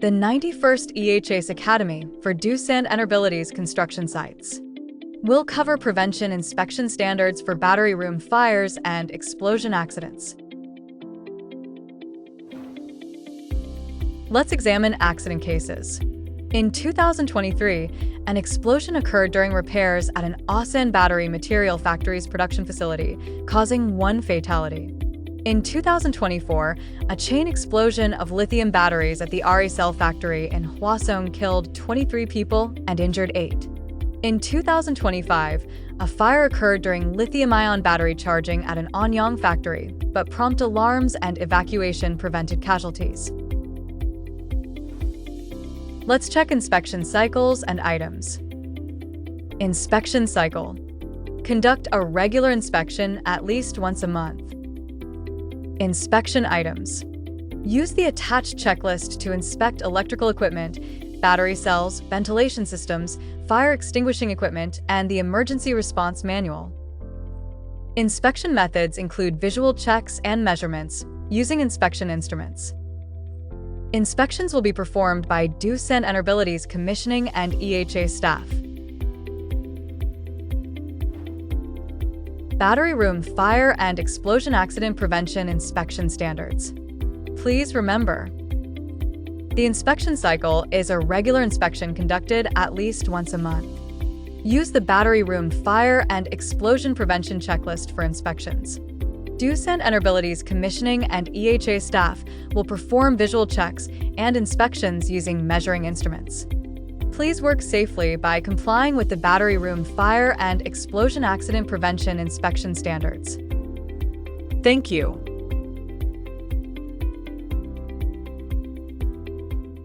the 91st EHS Academy for Doosan Enerbilities construction sites. We'll cover prevention inspection standards for battery room fires and explosion accidents. Let's examine accident cases. In 2023, an explosion occurred during repairs at an Asan Battery Material Factory's production facility, causing 1 fatality. In 2024, a chain explosion of lithium batteries at the RE Cell factory in Hwaseong killed 23 people and injured 8. In 2025, a fire occurred during lithium-ion battery charging at an Anyang factory, but prompt alarms and evacuation prevented casualties. Let's check inspection cycles and items. Inspection cycle. Conduct a regular inspection at least once a month. Inspection items. Use the attached checklist to inspect electrical equipment, battery cells, ventilation systems, fire extinguishing equipment, and the emergency response manual. Inspection methods include visual checks and measurements using inspection instruments. Inspections will be performed by Doosan Enerbilities commissioning and EHA staff. Battery room fire and explosion accident prevention inspection standards. Please remember, the inspection cycle is a regular inspection conducted at least once a month. Use the battery room fire and explosion prevention checklist for inspections. Doosan Enerbilities commissioning and EHA staff will perform visual checks and inspections using measuring instruments. Please work safely by complying with the battery room fire and explosion accident prevention inspection standards. Thank you.